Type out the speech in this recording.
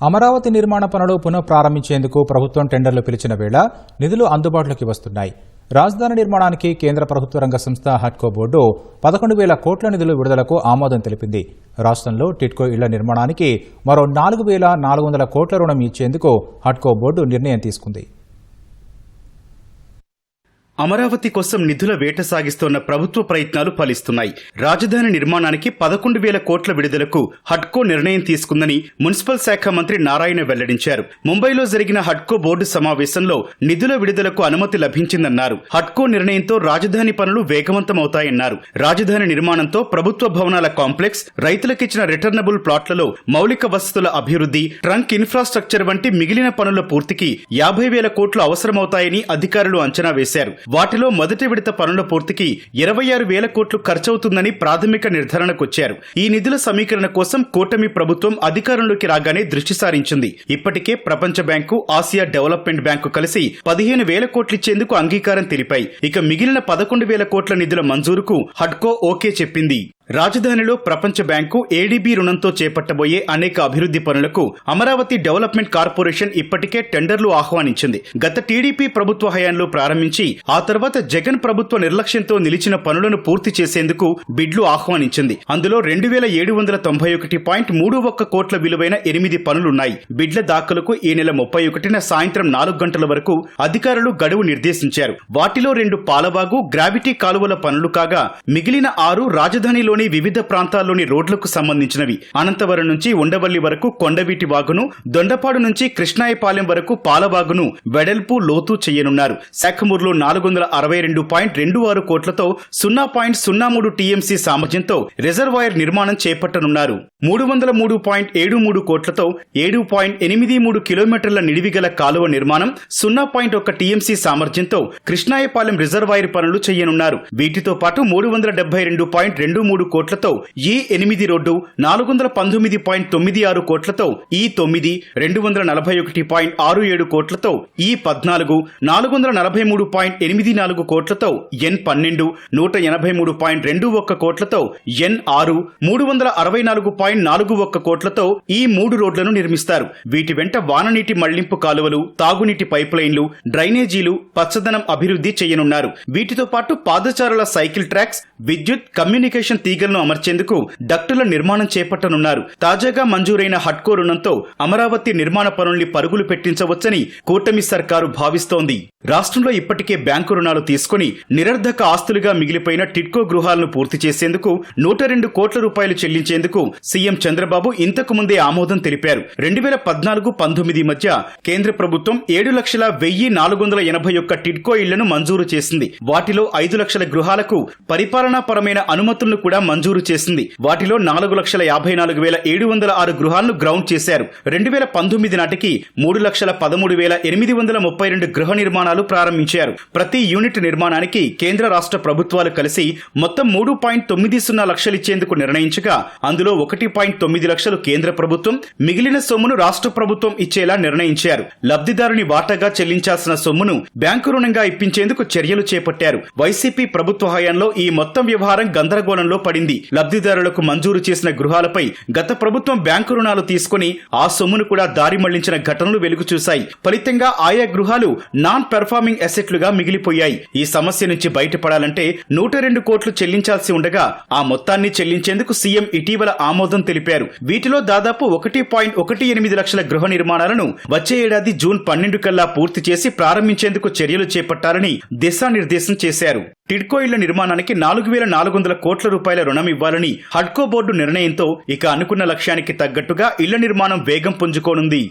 అమరావతి నిర్మాణ పనులు పునః ప్రారంభించేందుకు ప్రభుత్వం టెండర్లు పిలిచిన వేళ నిధులు అందుబాటులోకి వస్తున్నాయి. రాజధాని నిర్మాణానికి కేంద్ర ప్రభుత్వ రంగ సంస్థ హడ్కో బోర్డు 11,000 కోట్ల నిధుల విడుదలకు ఆమోదం తెలిపింది. రాష్ట్రంలో టిడ్కో ఇళ్ల నిర్మాణానికి మరో 4,400 కోట్ల రుణం ఇచ్చేందుకు హడ్కో బోర్డు నిర్ణయం తీసుకుంది. అమరావతి కోసం నిధుల వేట సాగిస్తోన్న ప్రభుత్వ ప్రయత్నాలు ఫలిస్తున్నాయి. రాజధాని నిర్మాణానికి 11,000 కోట్ల విడుదలకు హడ్కో నిర్ణయం తీసుకుందని మున్సిపల్ శాఖ మంత్రి నారాయణ వెల్లడించారు. ముంబైలో జరిగిన హడ్కో బోర్డు సమావేశంలో నిధుల విడుదలకు అనుమతి లభించిందన్నారు. హడ్కో నిర్ణయంతో రాజధాని పనులు వేగవంతమవుతాయన్నారు. రాజధాని నిర్మాణంతో ప్రభుత్వ భవనాల కాంప్లెక్స్, రైతులకిచ్చిన రిటర్నబుల్ ప్లాట్లలో మౌలిక వసతుల అభివృద్ధి, ట్రంక్ ఇన్ఫ్రాస్ట్రక్చర్ వంటి మిగిలిన పనుల పూర్తికి 50,000 కోట్లు అవసరమవుతాయని అధికారులు అంచనా వేశారు. వాటిలో మొదటి విడత పనుల పూర్తికి 26,000 కోట్లు ఖర్చవుతుందని ప్రాథమిక నిర్ధారణకొచ్చారు. ఈ నిధుల సమీకరణ కోసం కూటమి ప్రభుత్వం అధికారంలోకి రాగానే దృష్టి సారించింది. ఇప్పటికే ప్రపంచ బ్యాంకు, ఆసియా డెవలప్మెంట్ బ్యాంకు కలిసి 15,000 కోట్లిచ్చేందుకు అంగీకారం తెలిపాయి. ఇక మిగిలిన 11,000 కోట్ల నిధుల మంజూరుకు హడ్కో ఓకే చెప్పింది. రాజధానిలో ప్రపంచ బ్యాంకు, ఏడీబీ రుణంతో చేపట్టబోయే అనేక అభివృద్ధి పనులకు అమరావతి డెవలప్మెంట్ కార్పొరేషన్ ఇప్పటికే టెండర్లు ఆహ్వానించింది. గత టీడీపీ ప్రభుత్వ హయాంలో ప్రారంభించి ఆ తర్వాత జగన్ ప్రభుత్వ నిర్లక్ష్యంతో నిలిచిన పనులను పూర్తి చేసేందుకు బిడ్లు ఆహ్వానించింది. అందులో 2,791.31 కోట్ల విలువైన 8 పనులున్నాయి. బిడ్ల దాఖలుకు ఈ నెల 31న సాయంత్రం 4 గంటల వరకు అధికారులు గడువు నిర్దేశించారు. వాటిలో 2 పాలవాగు, గ్రావిటీ కాలువల పనులు కాగా మిగిలిన 6 రాజధానిలో వివిధ ప్రాంతాల్లోని రోడ్లకు సంబంధించినవి. అనంతవరం నుంచి ఉండవల్లి వరకు కొండవీటి వాగును, దొండపాడు నుంచి కృష్ణాయపాలెం వరకు పాలవాగును వెడల్పు, లోతు చేయనున్నారు. శాఖమూరులో 462.26 కోట్లతో 0.03 టీఎంసీ సామర్థ్యంతో రిజర్వాయర్ నిర్మాణం చేపట్టనున్నారు. 303.73 కోట్లతో 7.83 కిలోమీటర్ల నిడివిగల కాలువ నిర్మాణం, 0.1 టీఎంసీ సామర్థ్యంతో కృష్ణాయపాలెం రిజర్వాయర్ పనులు చేయనున్నారు. వీటితో పాటు 372.23 కోట్లతో E8 రోడ్డు, 419.96 కోట్లతో E9, 241.67 కోట్లతో E14, 443.84 కోట్లతో N12, 183.21 కోట్లతో N6, 364.41 కోట్లతో ఈ 3 రోడ్లను నిర్మిస్తారు. వీటి వెంట వాననీటి మళ్లింపు కాలువలు, తాగునీటి పైప్లైన్లు, డ్రైనేజీలు, పచ్చదనం అభివృద్ధి చేయనున్నారు. వీటితో పాటు పాదచారుల సైకిల్ ట్రాక్స్, విద్యుత్, కమ్యూనికేషన్ తీగలను అమర్చేందుకు డక్టుల నిర్మాణం చేపట్టనున్నారు. తాజాగా మంజూరైన హడ్కో రుణంతో అమరావతి నిర్మాణ పనుల్ని పరుగులు పెట్టించవచ్చని కూటమి సర్కారు భావిస్తోంది. రాష్ట్రంలో ఇప్పటికే బ్యాంకు రుణాలు తీసుకుని నిరర్ధక ఆస్తులుగా మిగిలిపోయిన టిడ్కో గృహాలను పూర్తి చేసేందుకు 102 కోట్ల రూపాయలు చెల్లించేందుకు సీఎం చంద్రబాబు ఇంతకు ముందే ఆమోదం తెలిపారు. 2014-19 మధ్య కేంద్ర ప్రభుత్వం 7,04,481 టిడ్కో ఇళ్లను మంజూరు చేసింది. వాటిలో 5 లక్షల గృహాలకు పరిపాలనాపరమైన అనుమతులను కూడా మంజూరు చేసింది. వాటిలో 4,54,706 గృహాలను గ్రౌండ్ చేశారు. 2019 నాటికి 3,13,832 గృహ నిర్మాణాలు ప్రారంభించారు. ప్రతి యూనిట్ నిర్మాణానికి కేంద్ర రాష్ట్ర ప్రభుత్వాలు కలిసి మొత్తం 3.90 లక్షలిచ్చేందుకు నిర్ణయించగా అందులో 1.9 లక్షలు కేంద్ర ప్రభుత్వం, మిగిలిన సొమ్మును రాష్ట్ర ప్రభుత్వం ఇచ్చేలా నిర్ణయించారు. లబ్ధిదారుని వాటాగా చెల్లించాల్సిన సొమ్మును బ్యాంకు రుణంగా ఇప్పించేందుకు చర్యలు చేపట్టారు. వైసీపీ ప్రభుత్వ హయాంలో ఈ మొత్తం వ్యవహారం గందరగోళంలో పడింది. లబ్ధిదారులకు మంజూరు చేసిన గృహాలపై గత ప్రభుత్వం బ్యాంకు రుణాలు తీసుకుని ఆ సొమ్మును కూడా దారి మళ్లించిన ఘటనలు వెలుగు చూశాయి. ఫలితంగా ఆయా గృహాలు నాన్ పెర్ఫార్మింగ్ అసెట్లుగా మిగిలిపోయాయి. ఈ సమస్య నుంచి బయటపడాలంటే 102 కోట్లు చెల్లించాల్సి ఉండగా ఆ మొత్తాన్ని చెల్లించేందుకు సీఎం ఇటీవల ఆమోదం తెలిపారు. వీటిలో దాదాపు 1.18 లక్షల గృహ నిర్మాణాలను వచ్చే ఏడాది జూన్ 12 కల్లా పూర్తి చేసి ప్రారంభించేందుకు చర్యలు చేపట్టాలని దిశానిర్దేశం చేశారు. టిడ్కో ఇళ్ల నిర్మాణానికి 4,400 కోట్ల రూపాయల రుణం ఇవ్వాలని హడ్కో బోర్డు నిర్ణయంతో ఇక అనుకున్న లక్ష్యానికి తగ్గట్టుగా ఇళ్ల నిర్మాణం వేగం పుంజుకోనుంది.